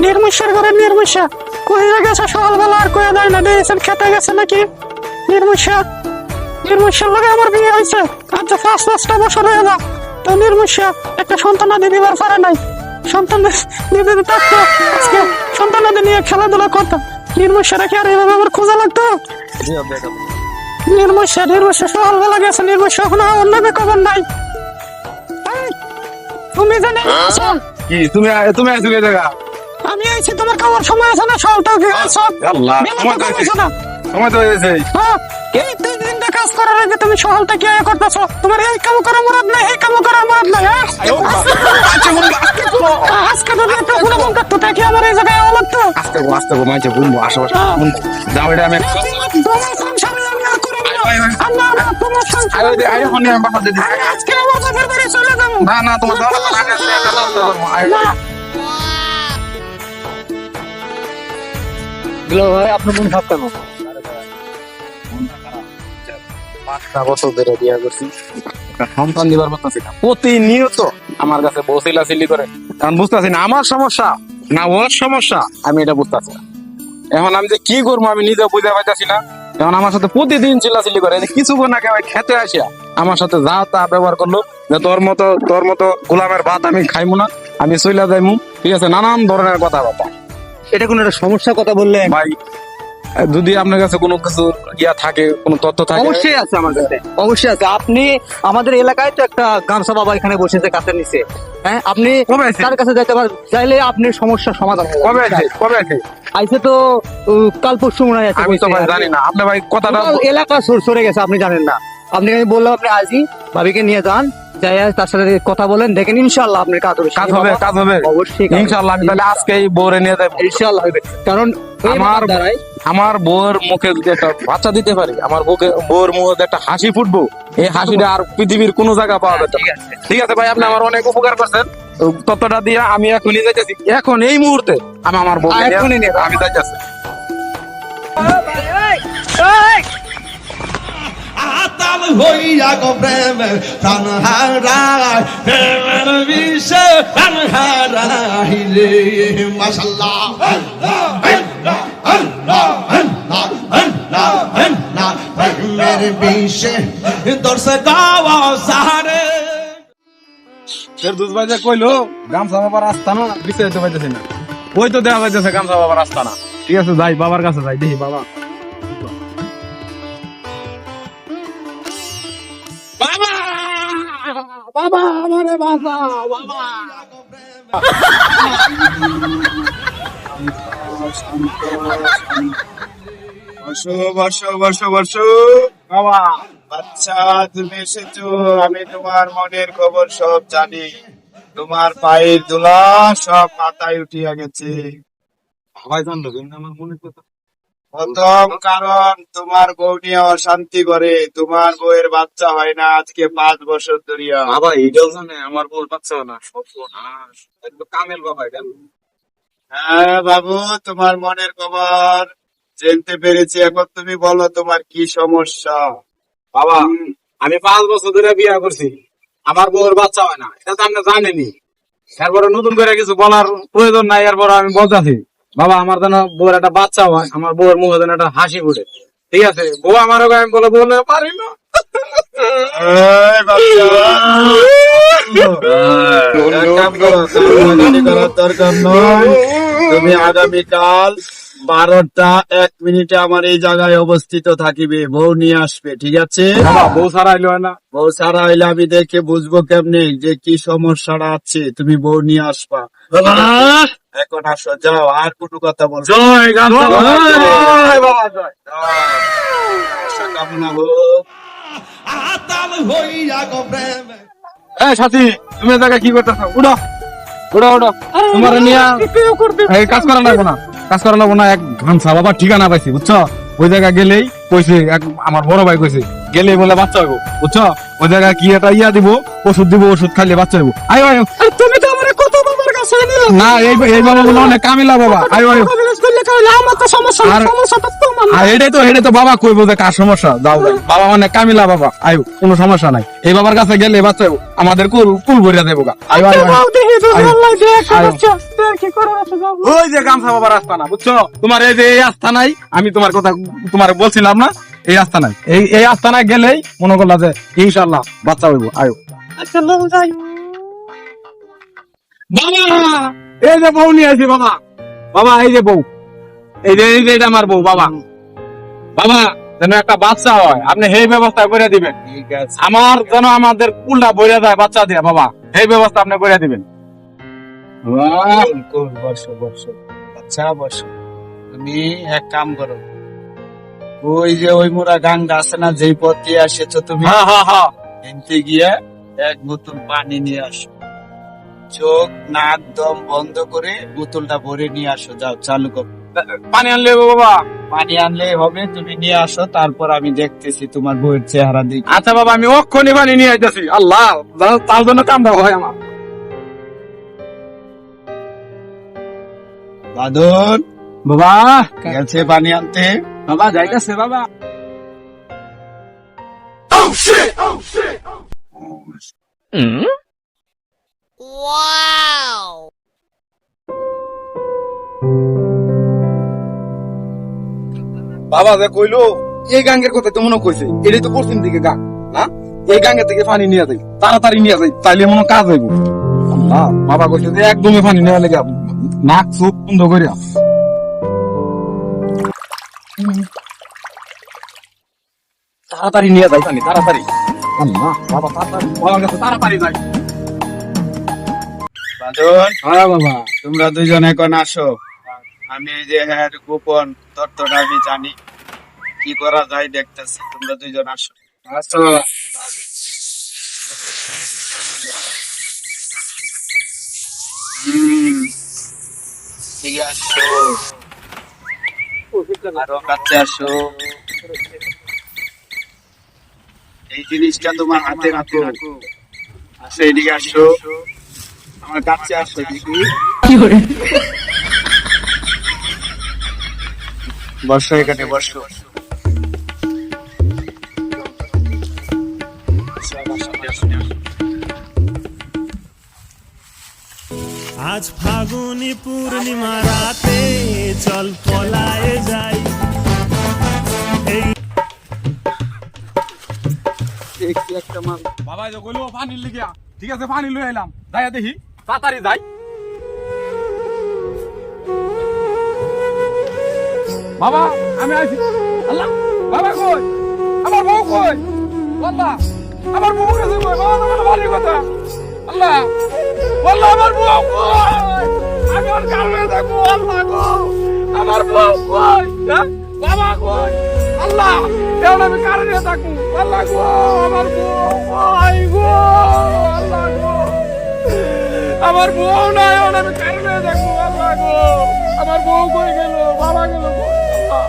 নির্মুষের ঘরে নির্মুষা কইরা গেছে সকালবেলা আর কইয়া যায় না দিয়েছেন খেতে গেছে নাকি নির্মুষার লগে আমার বিয়ে হয়েছে আচ্ছা 5-5টা বছর হয়ে গেল তো নির্মুষা একটা সন্তানাদি দিবার পারে নাই সন্তান দিতে থাকতো আজকে সন্তানাদি নিয়ে খেলাধুলা করতাম নির্মুষা রেখে আর এভাবে আমার খোঁজা লাগতো নির্মুষা সকালবেলা গেছে নির্মুষা এখন অন্য খবর নাই তুমি জানো কি তুমি আছো কে জায়গা আমি আইছি তোমার খাওয়ার সময় আছে না সবটাও কি আছে আল্লাহ সময় তো হয়েছে হ্যাঁ এই 3 দিন কাজ করার আগে তুমি সকালটা কি করতেছো তোমার এই কাম করা মুরাদ নাই এই কাম করা মুরাদ নাই আজকে তো একটা গুলো মন করতে থাকি আমার এই জায়গায় আলাদা তো আস্তে মাইছে বুমবো আশেপাশে যাও এটা আমি তোমার সংসারে আমি আর করব না আল্লাহ তোমার সংসার আরে ফোনে আমি বাবা দিদি আজকে আমার বাবার বাড়ি চলে যাব না তোমার দাও না দিলো ভাই আপনার মন খারাপ কেন? 5টা বছর ধরে বিয়ে করছি সন্তান দিবার পারতেছি না প্রতিনিয়ত আমার কাছে বসিলাসিলি করে কারণ বুঝতেছি না আমার সমস্যা না ওর সমস্যা আমি এটা বুঝতেছি না এখন আমি যে কি করবো আমি নিজে বুঝতে পারতেছি না এখন আমার সাথে প্রতিদিন চিল্লাচিল্লি করে কিছুক্ষণ আগে খেতে আসিয়া আমার সাথে যা তা ব্যবহার করলো যে তোর মতো গোলামের ভাত আমি খাইমু না আমি চইলা যাইমু ঠিক আছে নানান ধরনের কথাবার্তা এটা কোন একটা সমস্যার কথা বললেন? ভাই যদি আপনার কাছে কোনো কিছু থাকে কোনো তথ্য থাকে অবশ্যই আছে আমার কাছে, অবশ্যই আছে। আপনি আমাদের এলাকায় তো একটা গামছা বাবা এখানে বসেছে গাছের নিচে, হ্যাঁ আপনি তার কাছে যাইতে পারেন, চাইলে আপনার সমস্যার সমাধান হবে। কবে আছে আইসে তো কাল পরশু মনে হয় আছে। আমি তো ভাই জানি না আপনি ভাই কথাটা এলাকা সরে গেছে আপনি জানেন না। আপনি আমি বললাম আপনি আজই ভাবিকে নিয়ে যান, যাই তার সাথে কথা বলেন, দেখেন ইনশাআল্লাহ আপনার কাজ হবে। অবশ্যই ইনশাআল্লাহ আমি তাহলে আজকেই বউরে নিয়ে যাবো ইনশাআল্লাহ হবে। কারণ আমার বউয়ের মুখে যদি একটা বাচ্চা দিতে পারি, আমার বউয়ের মুখে একটা হাসি ফুটবো, এই হাসিটা আর পৃথিবীর কোনো জায়গা পাওয়া যাবে না। ঠিক আছে ভাই, আপনি আমার অনেক উপকার করছেন। তথ্যটা দিয়ে আমি এখনই যাইতেছি, এখন এই মুহূর্তে আমি আমার বউ আমি যাইতেছি। আতাল হইয়া গো প্রেমের প্রাণ হারায়, প্রেমের বিষে প্রাণ হারাই রে। মাশাআল্লাহ প্রেমের বিষে দর্শে গাওয়া সারে দুধ ভাই কইলো গামছা বাবার রাস্তা না বিস্তারিত পাইতেছি না, ওই তো দেওয়া পাইতেছে গামছা বাবার রাস্তা না। ঠিক আছে যাই বাবার কাছে যাই, দেখি বাবা বাবা আমারে বাঁচাও বাবা। বসো বাবা। আচ্ছা তুমি এসেছো, আমি তোমার মনের খবর সব জানি। তোমার পায়ের ধুলা সব মাথায় উঠিয়া গেছে। সবাই জানলো কিন্তু আমার মনের কথা। প্রথম কারণ তোমার বউ নিয়ে অশান্তি করে, তোমার বউয়ের বাচ্চা হয় না আজকে 5 বছর ধরিয়া। বাবা এটাও জানে আমার বউর বাচ্চা না, সব একদম কামেল বাবা এটা। হ্যাঁ বাবু, তোমার মনের খবর জানতে পেরেছি। এখন তুমি বলো তোমার কি সমস্যা। বাবা আমি 5 বছর ধরে বিয়ে করছি, আমার বউর বাচ্চা হয় না, এটা তো আপনি জানেনি। এরপরে নতুন করে কিছু বলার প্রয়োজন নাই, এরপর আমি বলতেছি বাবা আমার যেন বউর একটা বাচ্চা হয়, আমার বউয়ের মুখে যেন একটা হাসি ফুটে। ঠিক আছে বউ আমার আমি বলে পারি না। এই বাচ্চা, করার দরকার নয়। তুমি আগামীকাল 12টা 1 মিনিটে আমার এই জায়গায় অবস্থিত থাকিবে, বউ নিয়ে আসবে। ঠিক আছে বউ ছাড়া হইলো না, বউ ছাড়া হইলে আমি দেখে বুঝবো কেমনে যে কি সমস্যাটা আছে। তুমি বউ নিয়ে আসবা। এখন আসো, যাও, আর কোনো কথা বলবো। জয় গামছা বাবা, জয় বাবা, জয়। কামনা হোক। আতাল হইয়া গো প্রেমের এই সাথী তুমি এই জায়গায় কি করতেছো? উঠো তোমার নিয়ে এই কাজ করা লাগবো না, এক গামছা বাবা ঠিকানা পাইছি বুঝছো। ওই জায়গায় গেলেই কইছে, আমার বড় ভাই কইছে গেলেই বলে বাচ্চা হইব বুঝছো। ওই জায়গায় কি একটা দিব, ওষুধ দিব, ওষুধ খাইলে বাচ্চা হইব। আয়ো তুমি তো আমার কত বাবার কাছে ছেড়ে দিল না এই বাবা বলে অনেক কামিলা বাবা আয়ো আয়ো কবিরাজ করলে তাহলে আমার তো সমস্যা আর- সমস্যা তো তোমার না। আর এটাই তো বাবা কইবো যে কার সমস্যা যাও যাই। বাবা অনেক কামিলা বাবা আয়ো কোনো সমস্যা নাই এই বাবার কাছে গেলে বাচ্চা আমাদের কুল ভরিয়া দেবো গা আয়ো আয়ো আয়ো। যাও দেখি তো আয়ো। আল্লাহ যে একটা আয়ো। বাচ্চা দেখ কি করে আছে যাও ওই যে গামছা বাবার রাস্তা না বুঝছো তোমার এই যে এই রাস্তা নাই আমি তোমার কথা তোমার বলছিলাম না এই রাস্তা নাই এই রাস্তা নাই গেলেই মনে করলা যে ইনশাআল্লাহ বাচ্চা হইব আয়ো আচ্ছা লোক যাই বাবা এই যে বউ নিয়ে আসি বাবা বাবা এই যে বউ এই যে এটা আমার বউ বাবা বাবা যেন একটা বাচ্চা হয় আপনি এই ব্যবস্থা করে দিবেন ঠিক আছে আমার যেন আমাদের কুলটা বইরা যায় বাচ্চা দিয়ে বাবা এই ব্যবস্থা আপনি করে দিবেন বসো বসো আচ্ছা বসো তুমি এক কাম করো ওই যে ওই মোরা গাঙ্গা আছে না যেই পথ দিয়ে আসেছো তুমি হ্যাঁ হ্যাঁ হ্যাঁ এনতে গিয়ে এক বোতল পানি নিয়ে আসো চোখ নাক দম বন্ধ করে বোতলটা ভরে নিয়ে আসো যাও চালু করো পানি আনলে বাবা পানি আনলেই হবে তুমি নিয়ে আসো তারপর আমি দেখতেছি তোমার বউয়ের চেহারা দিকে আচ্ছা বাবা আমি অক্ষণে পানি নিয়ে আইতেছি আল্লাহ তার জন্য কামটা হয় আমার বাদন বাবা গেছে পানি আনতে বাবা যাইতেছে বাবা বাবা যে কইলো এই গাঙ্গের কথা তো মনে কইছে এটাই তো পশ্চিম দিকে গাং না এই গাঙ্গের থেকে পানি নিয়ে যাই তাড়াতাড়ি নিয়ে যাই তাইলে মনে হয় কাজ হইব আল্লাহ বাবা কইছে যে একদমই পানি নেওয়া লেগে নাক চোখ বন্ধ করিয়া তাড়াতাড়ি নিয়ে যাই পানি তাড়াতাড়ি আল্লাহ বাবা তাড়াতাড়ি বাবার কাছে তাড়াতাড়ি যাই বাদন হ্যাঁ বাবা তোমরা দুজন এখন আসো আমি এই যে হ্যাঁ গোপন তত্ত্বটা আমি জানি কি করা যায় দেখতেছি তোমরা দুজন আসো আচ্ছা ঠিক আসো আরো কাছে আসো এই জিনিসটা তোমার হাতে রাখো আসো এদিকে আসো আমার কাছে আসো দেখি বসো এখানে বসো আজ ফাগুনি পূর্ণিমা রাতে চল পলায়ে যাই বাবা যে কইলো পানি লিগিয়া ঠিক আছে পানি লই আইলাম যাইয়া দেখি তাড়াতাড়ি যাই বাবা আমি আইছি আল্লাহ বাবা কই আমার বউ কই আল্লাহ আমার বউ কাছে কই বাবা আমার বাড়ির কথা আল্লাহ আল্লাহ আমার বউ কই আমি আর কারণে দেখো আল্লাহ গো আমার বউ কই হ্যাঁ? বাবা কই আল্লাহ এখন আমি কারণে থাকবো আল্লাহ গো আমার বউ কই গো আল্লাহ গো আমার বউ নাই এখন আমি কারণে থাকবো আল্লাহ গো আমার বউ কই গেল বাবা গেল গো আল্লাহ